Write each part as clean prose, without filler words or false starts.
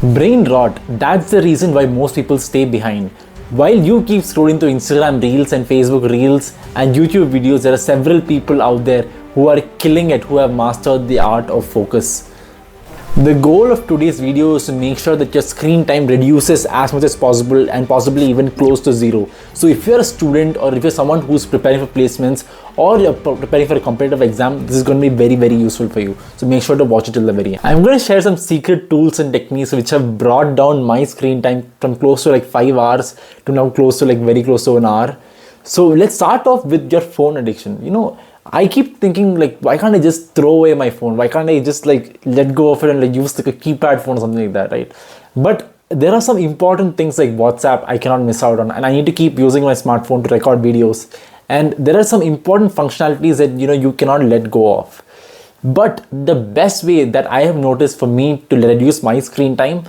Brain rot, that's the reason why most people stay behind. While you keep scrolling through Instagram Reels and Facebook Reels and YouTube videos, there are several people out there who are killing it, who have mastered the art of focus. The goal of today's video is to make sure that your screen time reduces as much as possible and possibly even close to zero. So if you're a student or if you're someone who's preparing for placements or you're preparing for a competitive exam, this is going to be very, very useful for you. So make sure to watch it till the very end. I'm going to share some secret tools and techniques which have brought down my screen time from close to like 5 hours to now close to like very close to an hour. So let's start off with your phone addiction. I keep thinking like, why can't I just throw away my phone? Why can't I just like let go of it and like use like a keypad phone or something like that, right? But there are some important things like WhatsApp I cannot miss out on, and I need to keep using my smartphone to record videos. And there are some important functionalities that you cannot let go of. But the best way that I have noticed for me to reduce my screen time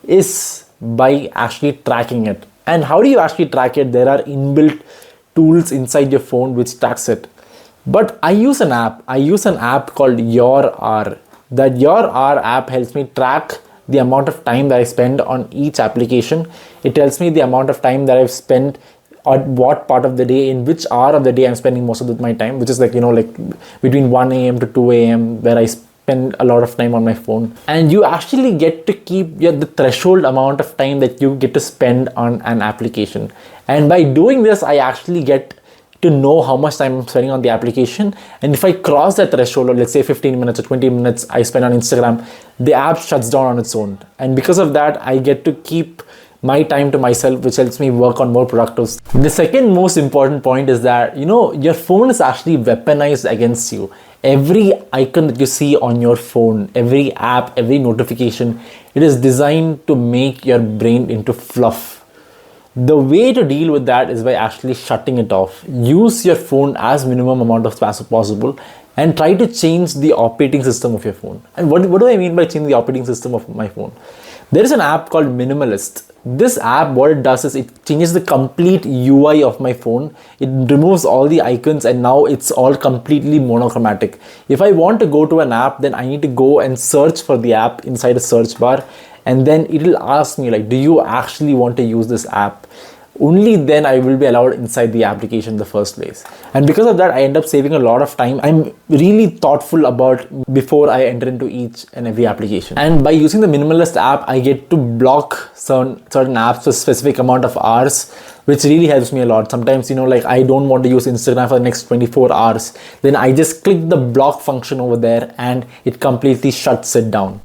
is by actually tracking it. And how do you actually track it? There are inbuilt tools inside your phone which tracks it. But I use an app. I use an app called Your.R. That Your.R app helps me track the amount of time that I spend on each application. It tells me the amount of time that I've spent on what part of the day, in which hour of the day I'm spending most of my time, which is like between 1 a.m. to 2 a.m. where I spend a lot of time on my phone. And you actually get to keep the threshold amount of time that you get to spend on an application. And by doing this, I actually get to know how much time I'm spending on the application. And if I cross that threshold, or let's say 15 minutes or 20 minutes I spend on Instagram, the app shuts down on its own. And because of that, I get to keep my time to myself, which helps me work on more productive stuff. The second most important point is that, your phone is actually weaponized against you. Every icon that you see on your phone, every app, every notification, it is designed to make your brain into fluff. The way to deal with that is by actually shutting it off. Use your phone as minimum amount of space possible and try to change the operating system of your phone. And what do I mean by changing the operating system of my phone? There is an app called Minimalist. This app, what it does is it changes the complete UI of my phone. It removes all the icons and now it's all completely monochromatic. If I want to go to an app, then I need to go and search for the app inside a search bar. And then it will ask me like, do you actually want to use this app? Only then I will be allowed inside the application in the first place. And because of that, I end up saving a lot of time. I'm really thoughtful about before I enter into each and every application. And by using the Minimalist app, I get to block certain apps for a specific amount of hours, which really helps me a lot. Sometimes, like I don't want to use Instagram for the next 24 hours. Then I just click the block function over there and it completely shuts it down.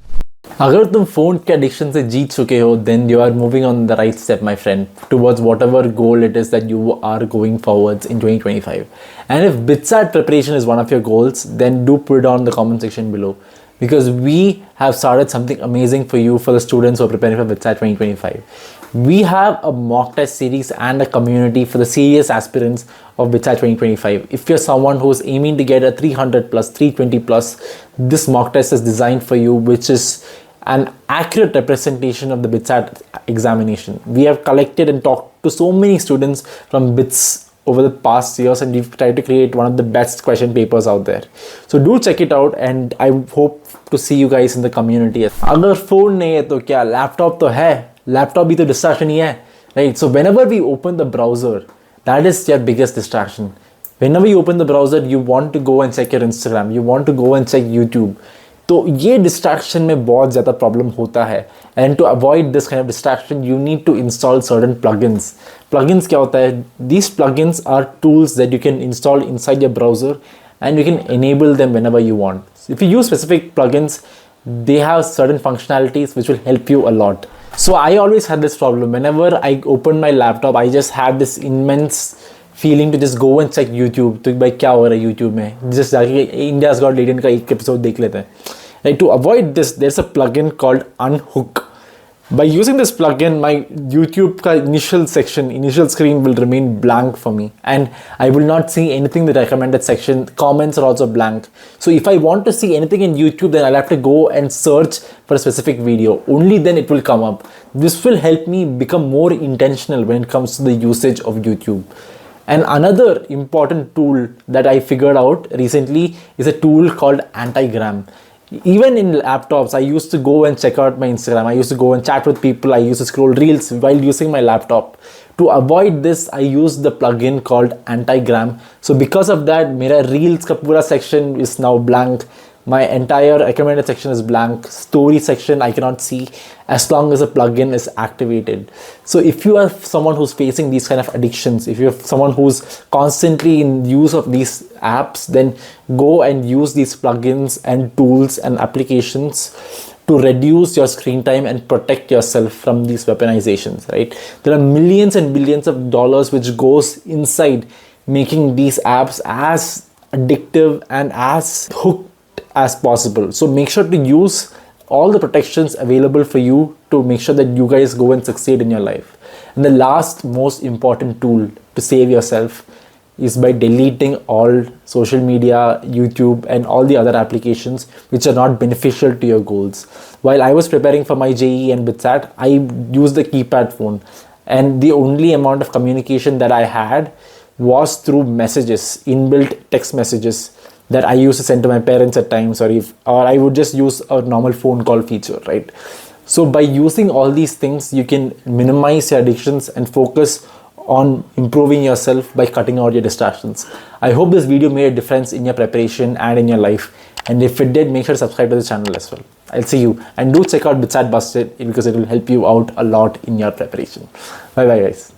अगर तुम phone के addiction से जीत चुके हो, then you are moving on the right step, my friend, towards whatever goal it is that you are going forwards in 2025. And if BITSAT preparation is one of your goals, then do put it down in the comment section below, because we have started something amazing for you, for the students who are preparing for BITSAT 2025. We have a mock test series and a community for the serious aspirants of BITSAT 2025. If you're someone who's aiming to get a 300 plus, 320 plus, this mock test is designed for you, which is an accurate representation of the BITSAT examination. We have collected and talked to so many students from BITS over the past years, and we've tried to create one of the best question papers out there. So do check it out, and I hope to see you guys in the community. अगर phone नहीं है तो क्या laptop तो है, laptop भी तो distraction ही है, right? So whenever we open the browser, that is your biggest distraction. Whenever you open the browser, you want to go and check your Instagram, you want to go and check YouTube. तो ये distraction में बहुत ज़्यादा problem होता है. And to avoid this kind of distraction, you need to install certain plugins. Plugins क्या होता है? These plugins are tools that you can install inside your browser and you can enable them whenever you want. So if you use specific plugins, they have certain functionalities which will help you a lot. So I always had this problem. Whenever I open my laptop, I just had this immense feeling to just go and check YouTube. तो भाई क्या हो रहा है YouTube में? Just जाके India's Got Talent का एक episode देख लेते हैं. Like, to avoid this, there's a plugin called Unhook. By using this plugin, my YouTube ka initial screen will remain blank for me, and I will not see anything in the recommended section. Comments are also blank. So if I want to see anything in YouTube, then I'll have to go and search for a specific video. Only then it will come up. This will help me become more intentional when it comes to the usage of YouTube. And another important tool that I figured out recently is a tool called Antigram. Even in laptops, I used to go and check out my Instagram. I used to go and chat with people. I used to scroll reels while using my laptop. To avoid this, I use the plugin called Antigram. So because of that, मेरा reels का पूरा section is now blank. My entire recommended section is blank. Story section I cannot see as long as the plugin is activated. So if you are someone who's facing these kind of addictions, if you're someone who's constantly in use of these apps, then go and use these plugins and tools and applications to reduce your screen time and protect yourself from these weaponizations, right? There are millions and billions of dollars which goes inside making these apps as addictive and as hooked as possible. So make sure to use all the protections available for you to make sure that you guys go and succeed in your life. And the last most important tool to save yourself is by deleting all social media, YouTube, and all the other applications which are not beneficial to your goals. While I was preparing for my JEE and BITSAT, I used the keypad phone, and the only amount of communication that I had was through messages, inbuilt text messages that I used to send to my parents at times, or I would just use a normal phone call feature, right? So by using all these things, you can minimize your addictions and focus on improving yourself by cutting out your distractions. I hope this video made a difference in your preparation and in your life. And if it did, make sure to subscribe to the channel as well. I'll see you. And do check out BITSAT Busted because it will help you out a lot in your preparation. Bye bye guys.